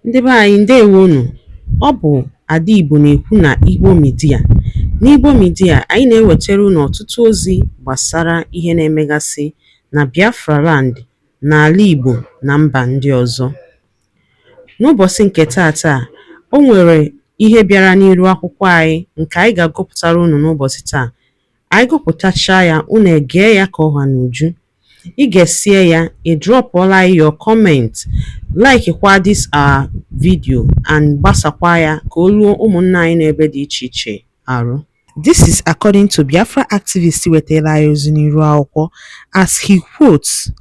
Ndị be anyị ndewonu. Ọ bụ Ada Igbo na-ekwu na Igbo Media. N'Igbo Media, anyị na-ewetara unu ọtụtụ ozi gbasara ihe na-emegasị na Biafra land, n'ala Igbo na mba ndị ọzọ. N'ụbọchị nke taata, o nwere ihe bịara n'iru akwụkwọ anyị nke anyị ga-agụpụtara unu n'ụbọchị taa. Anyị gụpụtachaa ya, unu egee ya ka ọha n'uju. Ị ga-esie ya, ị drọpụọla your comment, like kwa this our video and gbasakwa ya ka o ruo ụmụnna anyị n'ebe dị iche iche arụ. This is according to Biafra activist wetara anyị ozi n'iru akwụkwọ as he quotes,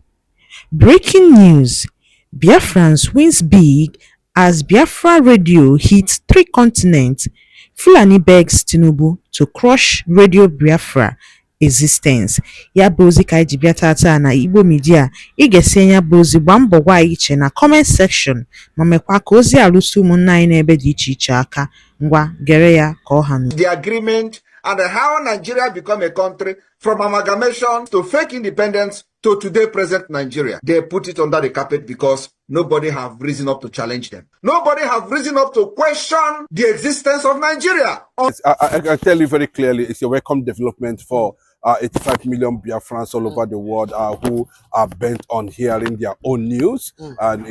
"Breaking news, Biafrans wins big as Biafra radio hits 3 continents. Fulani begs Tinubu to crush Radio Biafra existence." Ya bụ ozi ka anyị ji bịa tata na Igbo Media. Ị ga-esi ya bụ ozi gbaa mbọ gwa anyị iche na comment section ma mekwa ka ozi alụso ụmụnna anyị n'ebe dị iche iche aka. Ngwa gere ya ka ọ ha nụ. The agreement and how Nigeria become a country from amalgamation to fake independence to today present Nigeria. They put it under the carpet because nobody have risen up to challenge them. Nobody have risen up to question the existence of Nigeria. I tell you very clearly, it's a welcome development for 85 million Biafrans all over the world who are bent on hearing their own news and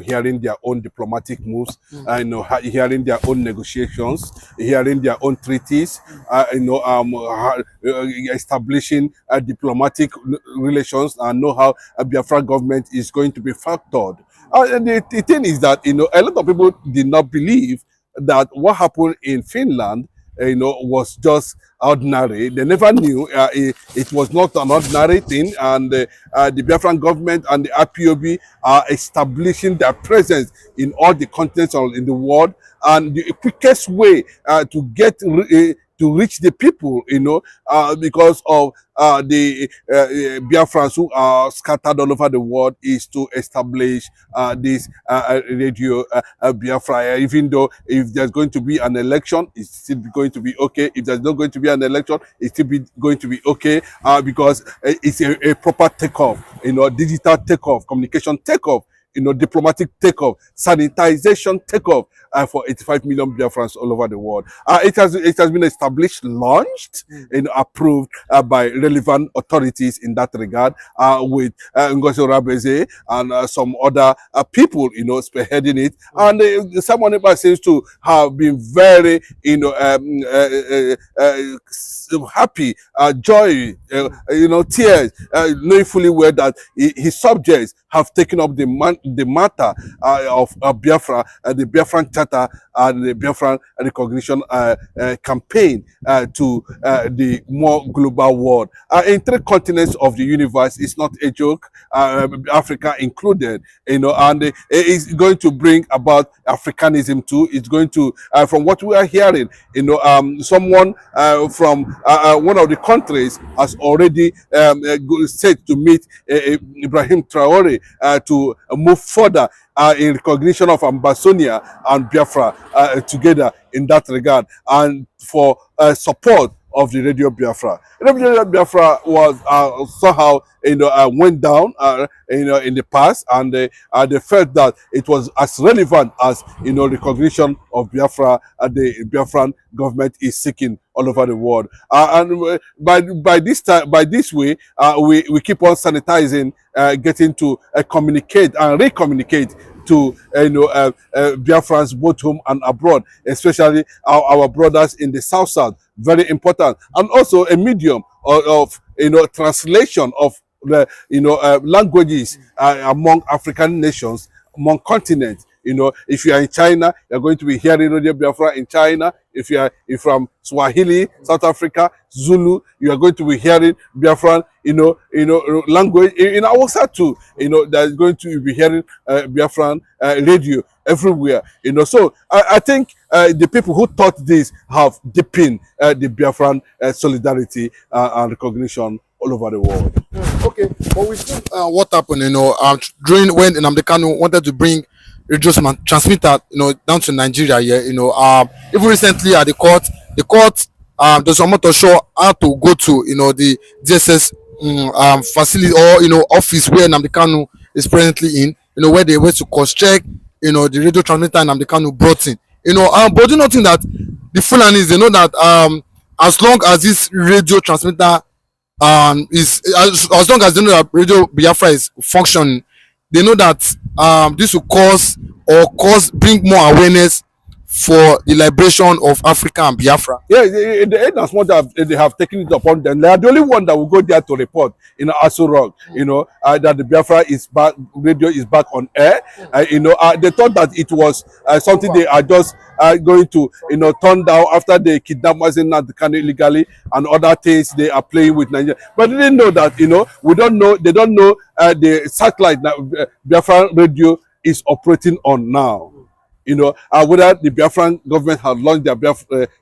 hearing their own diplomatic moves, hearing their own negotiations, hearing their own treaties, establishing diplomatic relations, and know how a Biafra government is going to be factored. And the thing is that a lot of people did not believe that what happened in Finland was just ordinary. They never knew it was not an ordinary thing, and the Biafran government and the IPOB are establishing their presence in all the continents in the world, and the quickest way to get to reach the people, because of the Biafrans who are scattered all over the world, is to establish this Radio Biafra. Even though if there's going to be an election, it's still going to be okay. If there's not going to be an election, it's still going to be okay, because it's a proper takeoff, digital takeoff, communication takeoff, diplomatic takeoff, sanitization takeoff for 85 million Biafrans all over the world. It has been established, launched, approved by relevant authorities in that regard, with Ngozi Rabeze and some other people, spearheading it. And someone seems to have been very, happy, joy, tears, knowing fully well that his subjects have taken up the matter of Biafra, the Biafran Charter, and the Biafran recognition campaign to the more global world. In 3 continents of the universe, it's not a joke, Africa included, and it's going to bring about Africanism too. It's going to, from what we are hearing, someone from one of the countries has already said to meet Ibrahim Traore to move further in recognition of Ambazonia and Biafra together in that regard, and for support of the Radio Biafra. Radio Biafra was somehow went down in the past, and they felt that it was as relevant as recognition of Biafra the Biafran government is seeking all over the world. And by this way, we keep on sanitizing, getting to communicate and recommunicate to Biafrans both home and abroad, especially our brothers in the South. Very important, and also a medium of translation of the languages among African nations, among continents. If you are in China, you're going to be hearing Radio Biafra in China. If from Swahili, South Africa, Zulu, you are going to be hearing Biafran, language. In Hausa too, that is going to be hearing Biafran radio everywhere. So I think the people who thought this have deepened the Biafran solidarity and recognition all over the world. Okay, but we see what happened, during when nnamdi Kanu wanted to bring radio transmitter, down to Nigeria here, even recently at the court, there's some to show how to go to, the DSS facility or, office where nnamdi Kanu is presently in, where they went to cross check, the radio transmitter and the Kanu brought in. But do you not think that the Fulanis, they know that as long as this radio transmitter is as long as they know that Radio Biafra is functioning, they know that this will bring more awareness for the liberation of Africa and Biafra. Yeah, in the end, as much as they have taken it upon them, they are the only one that will go there to report in Aso Rock, that the Biafra is back, radio is back on air. They thought that it was something they are just going to, turn down after they kidnapped nnamdi Kanu illegally and other things they are playing with Nigeria. But they didn't know that, we don't know, they don't know the satellite that Biafra radio is operating on now. Whether the Biafran government has launched their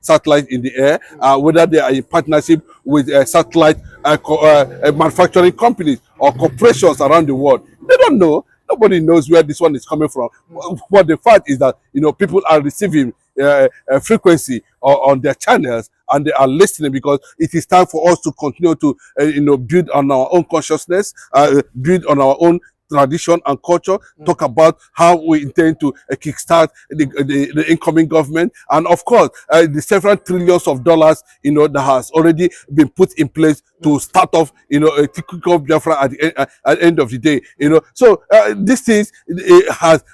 satellite in the air, whether they are in partnership with satellite manufacturing companies or corporations around the world. They don't know. Nobody knows where this one is coming from. But the fact is that, people are receiving frequency on their channels and they are listening, because it is time for us to continue to, build on our own consciousness, build on our own tradition and culture, talk about how we intend to kickstart the incoming government, and of course the several trillions of dollars that has already been put in place to start off a typical Biafra at the end of the day. So these things has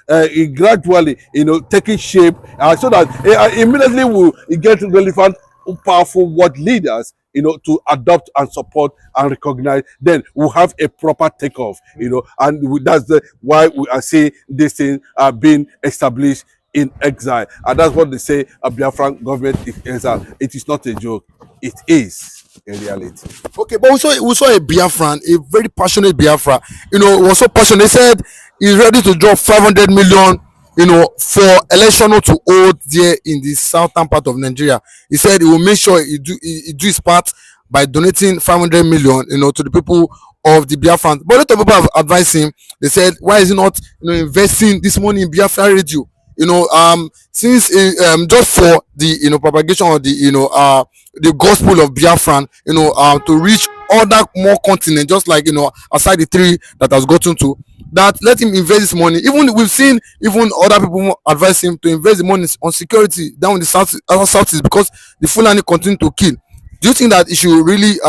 gradually taken shape, so that immediately we get relevant powerful world leaders to adopt and support and recognize, then we'll have a proper takeoff, and that's why we are saying these things are being established in exile. And that's what they say a Biafran government is exile. It is not a joke. It is in reality. Okay, but we saw a Biafran, a very passionate Biafra. Was so passionate. They said he's ready to drop 500 million for election to hold there in the southern part of Nigeria. He said he will make sure he do his part by donating 500 million, to the people of the Biafran. But a lot of people have advised him. They said, why is he not, investing this money in Biafra radio? Since just for the propagation of the gospel of Biafran, to reach other more continents, just like aside the three that has gotten to, that let him invest this money. Even we've seen even other people advise him to invest the money on security down in the southeast, because the Fulani continue to kill. Do you think that he should really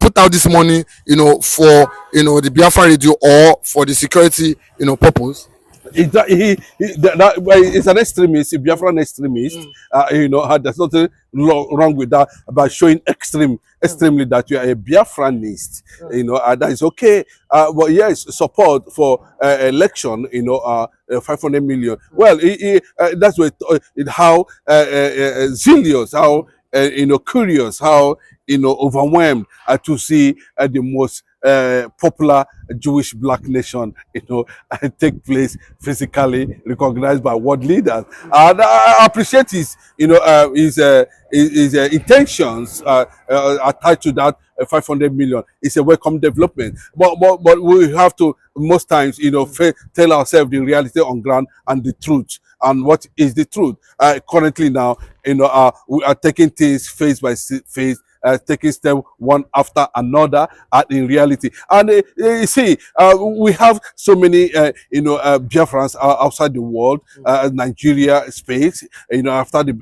put out this money, for the Biafra radio or for the security, purpose? It's an extremist, a Biafran extremist. There's nothing wrong with that, about showing extremely that you are a Biafranist. That is okay. But yes, support for election. 500 million. Well, that's how zealous, how curious, how overwhelmed to see the most popular Jewish black nation, take place physically, recognized by world leaders. And I appreciate his intentions attached to that 500 million. It's a welcome development. But we have to most times, tell ourselves the reality on ground and the truth. And what is the truth? Currently now, we are taking things face by face, taking step one after another in reality. And you see, we have so many Biafrans outside the world, Nigeria space, after the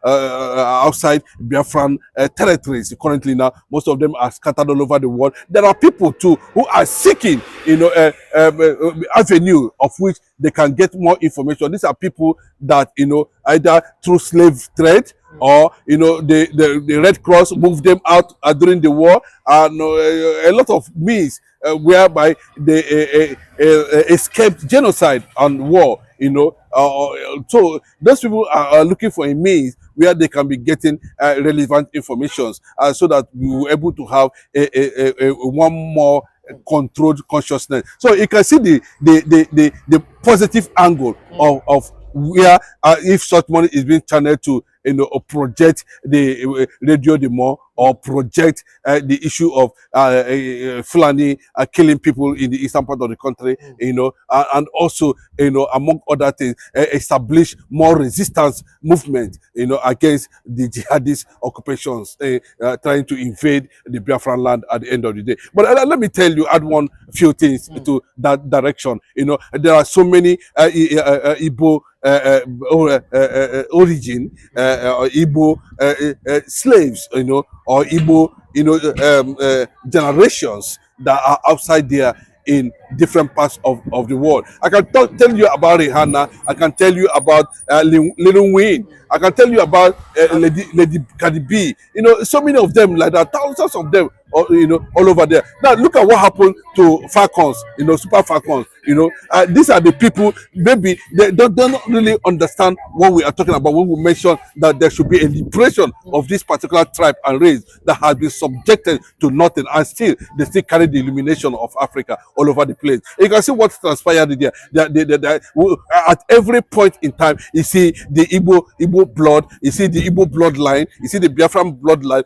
outside Biafran territories. Currently now, most of them are scattered all over the world. There are people too who are seeking avenue of which they can get more information. These are people that either through slave trade, or the Red Cross moved them out during the war, and a lot of means whereby they escaped genocide and war. So those people are looking for a means where they can be getting relevant information, so that we will able to have a one more controlled consciousness. So you can see the positive angle of where if such money is being channeled to project the radio the more or project the issue of Fulani killing people in the eastern part of the country, and also, among other things, establish more resistance movement, against the jihadist occupations trying to invade the Biafran land at the end of the day. But let me tell you, add one few things to that direction. There are so many Igbo origin, Igbo slaves, or Igbo, generations that are outside there in different parts of the world. I can tell you about Rihanna. I can tell you about Lil Wayne. I can tell you about Lady Cardi B. So many of them, like that, thousands of them, all over there. Now look at what happened to Falcons, Super Falcons. These are the people. Maybe they don't really understand what we are talking about when we mention that there should be a liberation of this particular tribe and race that has been subjected to nothing, and still they still carry the illumination of Africa all over the place. You can see what transpired there. At every point in time, you see the Igbo blood, you see the Igbo bloodline, you see the Biafran bloodline,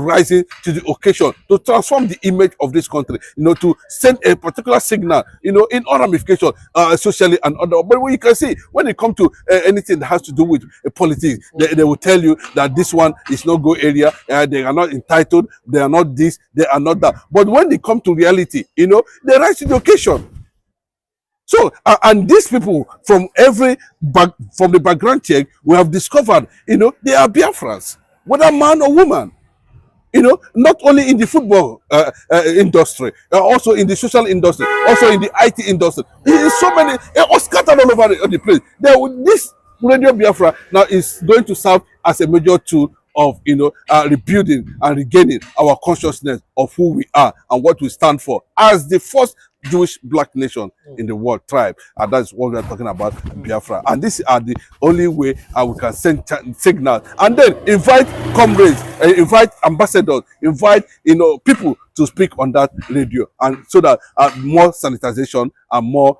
rising to the occasion to transform the image of this country, to send a particular signal, in all ramifications, socially and other. But you can see when it comes to anything that has to do with politics, they will tell you that this one is no go area, they are not entitled, they are not this, they are not that. But when they come to reality, they rise to the occasion. So, and these people from the background check, we have discovered, they are Biafrans, whether man or woman. Not only in the football industry, also in the social industry, also in the IT industry. There is so many, all scattered all over the place. This Radio Biafra now is going to serve as a major tool of rebuilding and regaining our consciousness of who we are and what we stand for as the first Jewish black nation in the world, tribe, and that's what we are talking about, Biafra. And this is the only way we can send signals, and then invite comrades, invite ambassadors, invite people to speak on that radio, and so that more sanitization and more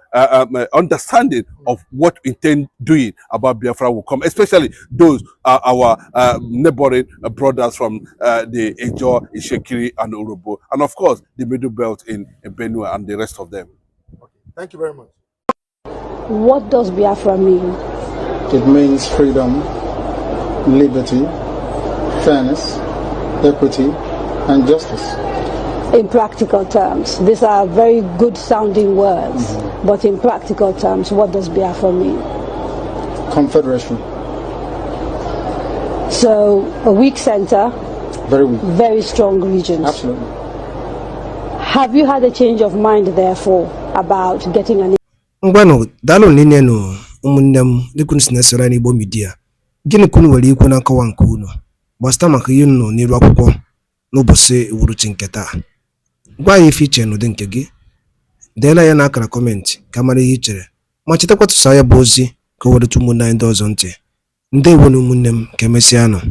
understanding of what we intend doing about Biafra will come, especially those our neighboring brothers from the Ejo, Ishekiri, and Urobo, and of course the Middle Belt in Benue and the rest of them. Okay. Thank you very much. What does Biafra mean? It means freedom, liberty, fairness, equity, and justice. In practical terms, these are very good sounding words, but in practical terms, what does Biafra mean? Confederation. So, a weak center, very weak, very strong regions. Absolutely. Have you had a change of mind, therefore, about getting an... Ngwano, dalo nene umunnem likun sinesera ni bo media. Gini kunu wali ikuna kawa nkuno. Basta maka yunno ni rwakuko no bose uruchi nketa. Gwa ifiche no denke gi. Dela ya na akara comment kamara hichere. Ma chita kwa tusaya bozi ka wadu tumuna ndo zonte. Ndewo no umunnem kemesiano.